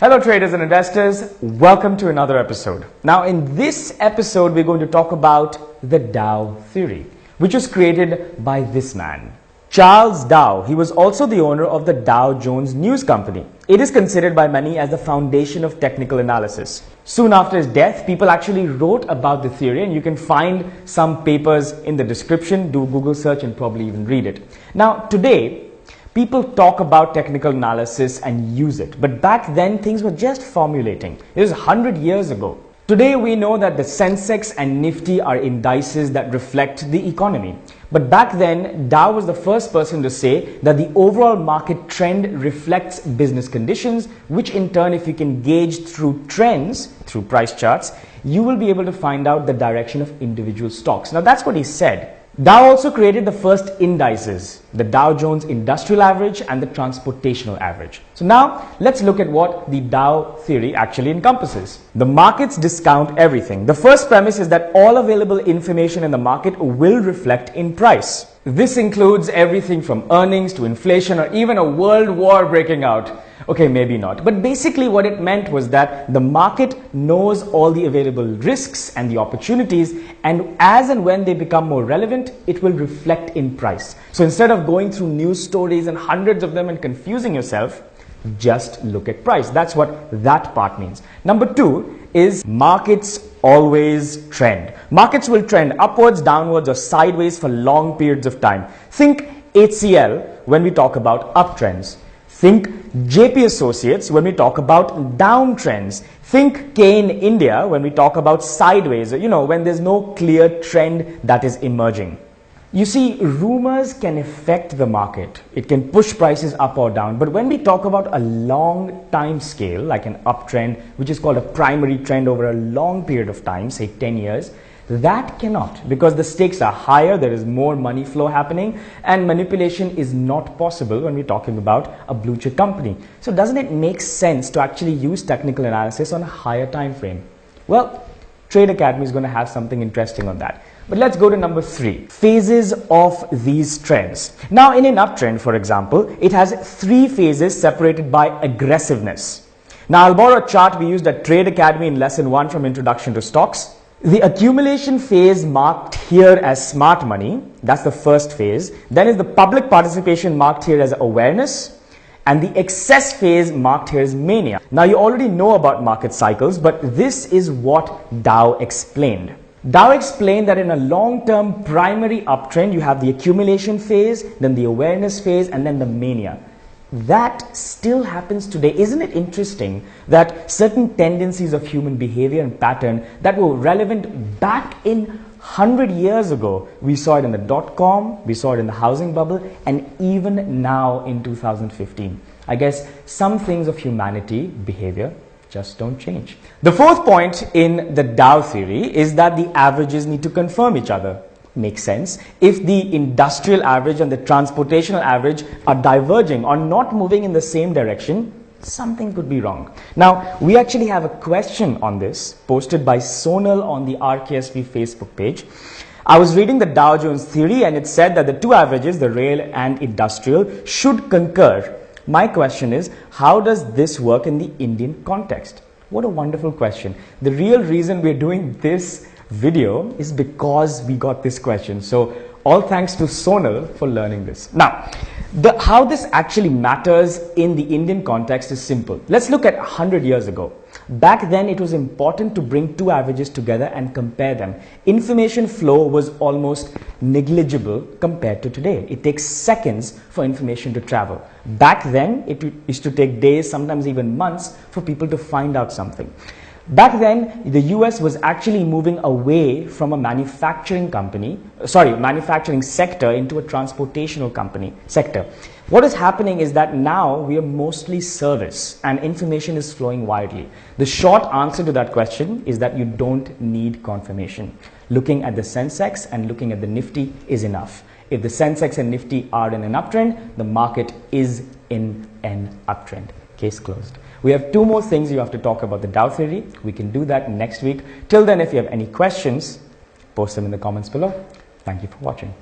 Hello traders and investors, welcome to another episode. Now in this episode we're going to talk about the Dow Theory, which was created by this man, Charles Dow. He was also the owner of the Dow Jones News Company. It is considered by many as the foundation of technical analysis. Soon after his death, people actually wrote about the theory, and you can find some papers in the description. Do a Google search and probably even read it. Now today, people talk about technical analysis and use it, but back then things were just formulating. It was 100 years ago. Today we know that the Sensex and Nifty are indices that reflect the economy. But back then, Dow was the first person to say that the overall market trend reflects business conditions, which in turn, if you can gauge through trends, through price charts, you will be able to find out the direction of individual stocks. Now that's what he said. Dow also created the first indices, the Dow Jones Industrial Average and the Transportational Average. So now let's look at what the Dow Theory actually encompasses. The markets discount everything. The first premise is that all available information in the market will reflect in price. This includes everything from earnings to inflation or even a world war breaking out. Okay, maybe not. But basically what it meant was that the market knows all the available risks and the opportunities, and as and when they become more relevant, it will reflect in price. So instead of going through news stories and hundreds of them and confusing yourself, just look at price. That's what that part means. Number two is markets always trend. Markets will trend upwards, downwards, or sideways for long periods of time. Think HCL when we talk about uptrends. Think JP Associates when we talk about downtrends. Think Kane India when we talk about sideways, when there's no clear trend that is emerging. You see, rumors can affect the market. It can push prices up or down. But when we talk about a long time scale, like an uptrend, which is called a primary trend over a long period of time, say 10 years, that cannot, because the stakes are higher, there is more money flow happening, and manipulation is not possible when we're talking about a blue chip company. So doesn't it make sense to actually use technical analysis on a higher time frame? Well, Trade Academy is going to have something interesting on that. But let's go to number 3, phases of these trends. Now in an uptrend, for example, it has 3 phases separated by aggressiveness. Now I'll borrow a chart we used at Trade Academy in lesson 1 from Introduction to Stocks. The accumulation phase marked here as smart money, that's the first phase. Then is the public participation marked here as awareness, and the excess phase marked here as mania. Now you already know about market cycles, but this is what Dow explained. Dow explained that in a long-term primary uptrend, you have the accumulation phase, then the awareness phase, and then the mania. That still happens today. Isn't it interesting that certain tendencies of human behavior and pattern that were relevant back in 100 years ago, we saw it in the dot-com, we saw it in the housing bubble, and even now in 2015. I guess some things of humanity, behavior, just don't change. The fourth point in the Dow theory is that the averages need to confirm each other. Makes sense. If the industrial average and the transportational average are diverging or not moving in the same direction, something could be wrong. Now, we actually have a question on this posted by Sonal on the RKSP Facebook page. I was reading the Dow Jones theory and it said that the 2 averages, the real and industrial, should concur. My question is, how does this work in the Indian context? What a wonderful question. The real reason we're doing this video is because we got this question. So all thanks to Sonal for learning this. Now, how this actually matters in the Indian context is simple. Let's look at 100 years ago. Back then, it was important to bring 2 averages together and compare them. Information flow was almost negligible compared to today. It takes seconds for information to travel. Back then, it used to take days, sometimes even months, for people to find out something. Back then, the US was actually moving away from a manufacturing sector into a transportational sector. What is happening is that now we are mostly service and information is flowing widely. The short answer to that question is that you don't need confirmation. Looking at the Sensex and looking at the Nifty is enough. If the Sensex and Nifty are in an uptrend, the market is in an uptrend. Case closed. We have 2 more things you have to talk about the Dow theory. We can do that next week. Till then, if you have any questions, post them in the comments below. Thank you for watching.